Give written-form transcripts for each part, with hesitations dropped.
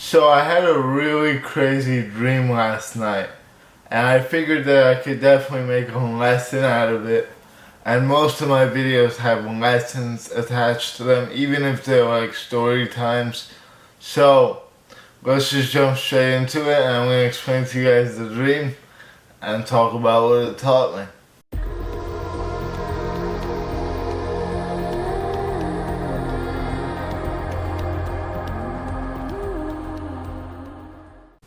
So I had a really crazy dream last night, and I figured that I could definitely make a lesson out of it. And most of my videos have lessons attached to them, even if they're like story times. So let's just jump straight into it, and I'm going to explain to you guys the dream and talk about what it taught me.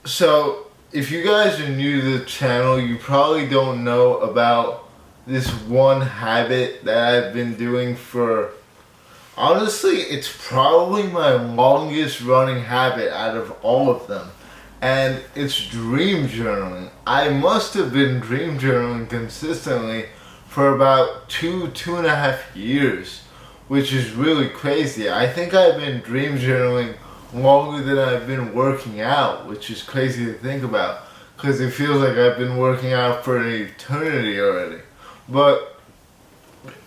So, if you guys are new to the channel, you probably don't know about this one habit that I've been doing for, honestly, it's probably my longest running habit out of all of them. And it's dream journaling. I must have been dream journaling consistently for about two and a half years, which is really crazy. I think I've been dream journaling longer than I've been working out, which is crazy to think about because it feels like I've been working out for an eternity already. But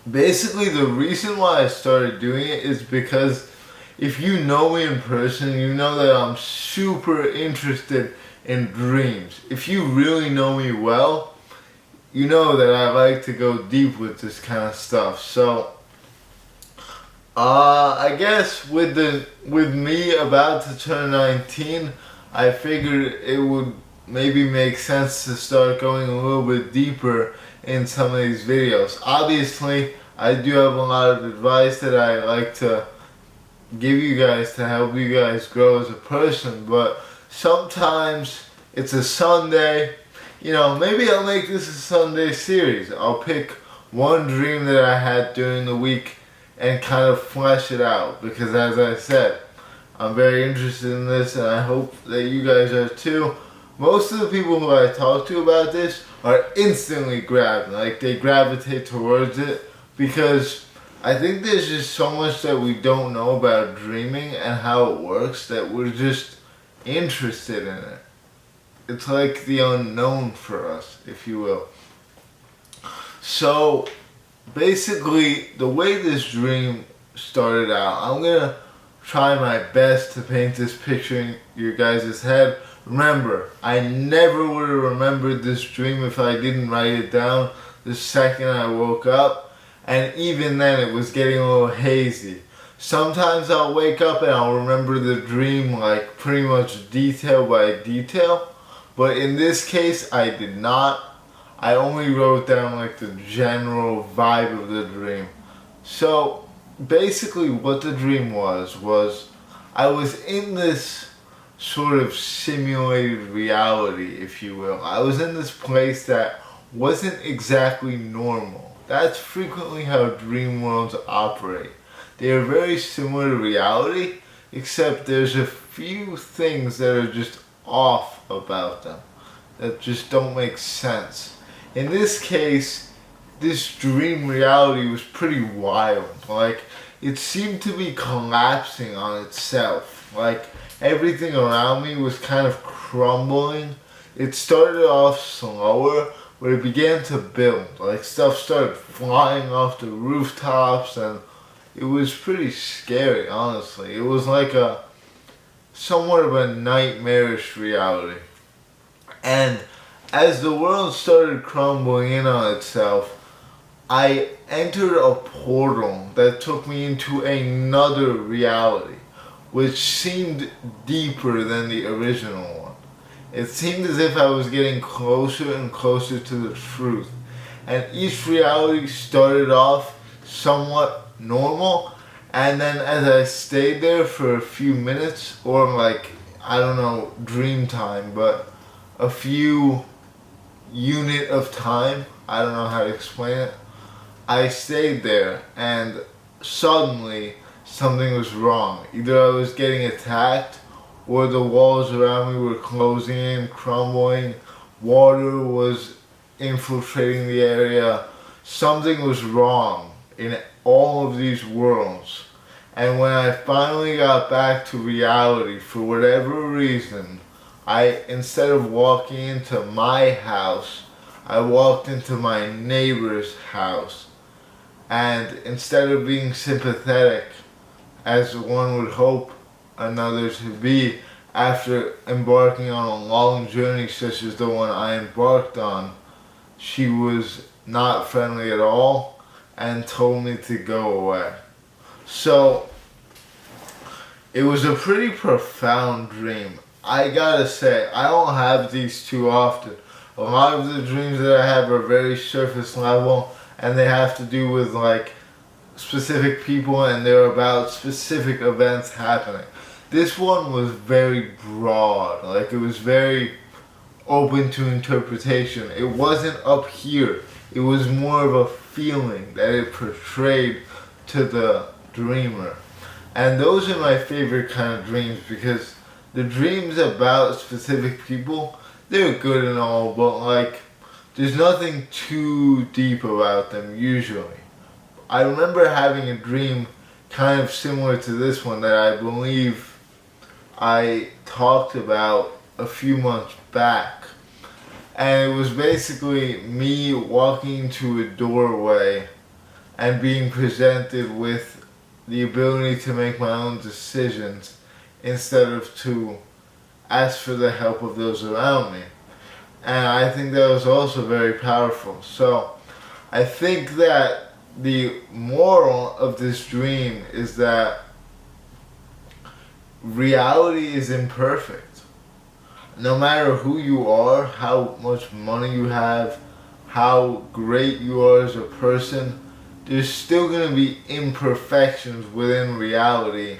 basically the reason why I started doing it is because if you know me in person, you know that I'm super interested in dreams. If you really know me well, you know that I like to go deep with this kind of stuff. So I guess with me about to turn 19, I figured it would maybe make sense to start going a little bit deeper in some of these videos. Obviously, I do have a lot of advice that I like to give you guys to help you guys grow as a person, but sometimes it's a Sunday. You know, maybe I'll make this a Sunday series. I'll pick one dream that I had during the week and kind of flesh it out, because as I said, I'm very interested in this and I hope that you guys are too. Most of the people who I talk to about this are instantly grabbed, like they gravitate towards it, because I think there's just so much that we don't know about dreaming and how it works that we're just interested in it. It's like the unknown for us, if you will. So basically, the way this dream started out, I'm gonna try my best to paint this picture in your guys' head. Remember, I never would have remembered this dream if I didn't write it down the second I woke up, and even then it was getting a little hazy. Sometimes I'll wake up and I'll remember the dream like pretty much detail by detail, but in this case I did not. I only wrote down like the general vibe of the dream. So basically what the dream was I was in this sort of simulated reality, if you will. I was in this place that wasn't exactly normal. That's frequently how dream worlds operate. They are very similar to reality, except there's a few things that are just off about them, that just don't make sense. In this case, this dream reality was pretty wild. Like, it seemed to be collapsing on itself. Like, everything around me was kind of crumbling. It started off slower, but it began to build. Like, stuff started flying off the rooftops, and it was pretty scary, honestly. It was like a somewhat of a nightmarish reality. And as the world started crumbling in on itself, I entered a portal that took me into another reality, which seemed deeper than the original one. It seemed as if I was getting closer and closer to the truth. And each reality started off somewhat normal, and then as I stayed there for a few minutes, or like, I don't know, dream time, but a few unit of time, I don't know how to explain it. I stayed there and suddenly something was wrong. Either I was getting attacked or the walls around me were closing in, crumbling, water was infiltrating the area. Something was wrong in all of these worlds. And when I finally got back to reality, for whatever reason, instead of walking into my house, I walked into my neighbor's house. And instead of being sympathetic, as one would hope another to be, after embarking on a long journey such as the one I embarked on, she was not friendly at all and told me to go away. So it was a pretty profound dream. I gotta say, I don't have these too often. A lot of the dreams that I have are very surface level, and they have to do with like specific people, and they're about specific events happening. This one was very broad, like it was very open to interpretation. It wasn't up here. It was more of a feeling that it portrayed to the dreamer. And those are my favorite kind of dreams, because the dreams about specific people, they're good and all, but like there's nothing too deep about them usually. I remember having a dream kind of similar to this one that I believe I talked about a few months back. And it was basically me walking to a doorway and being presented with the ability to make my own decisions instead of to ask for the help of those around me. And I think that was also very powerful. So I think that the moral of this dream is that reality is imperfect. No matter who you are, how much money you have, how great you are as a person, there's still going to be imperfections within reality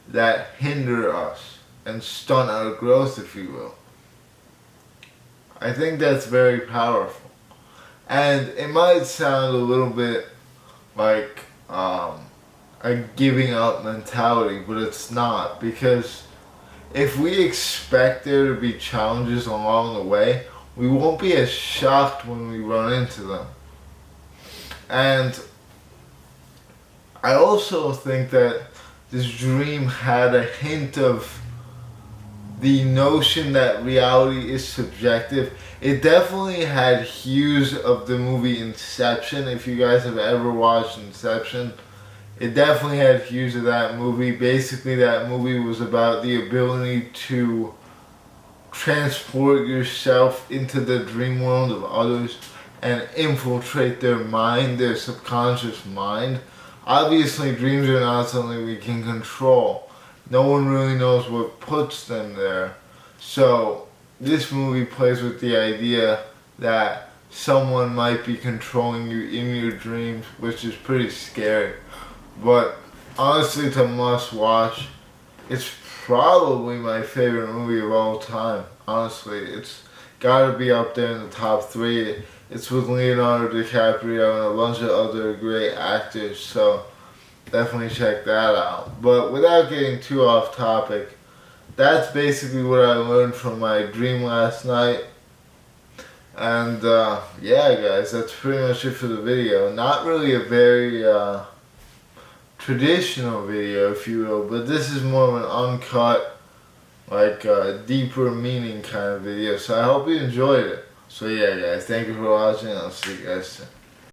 that hinder us and stunt our growth, if you will. I think that's very powerful. And it might sound a little bit like a giving up mentality, but it's not, because if we expect there to be challenges along the way, we won't be as shocked when we run into them. And I also think that this dream had a hint of the notion that reality is subjective. It definitely had hues of the movie Inception. If you guys have ever watched Inception, it definitely had hues of that movie. Basically, that movie was about the ability to transport yourself into the dream world of others and infiltrate their mind, their subconscious mind. Obviously, dreams are not something we can control. No one really knows what puts them there. So this movie plays with the idea that someone might be controlling you in your dreams, which is pretty scary. But honestly, it's a must watch. It's probably my favorite movie of all time. Honestly, it's gotta be up there in the top 3. It's with Leonardo DiCaprio and a bunch of other great actors, so definitely check that out. But without getting too off topic, that's basically what I learned from my dream last night. And yeah, guys, that's pretty much it for the video. Not really a very traditional video, if you will, but this is more of an uncut, like deeper meaning kind of video. So I hope you enjoyed it. So yeah, guys, thank you for watching. I'll see you guys soon.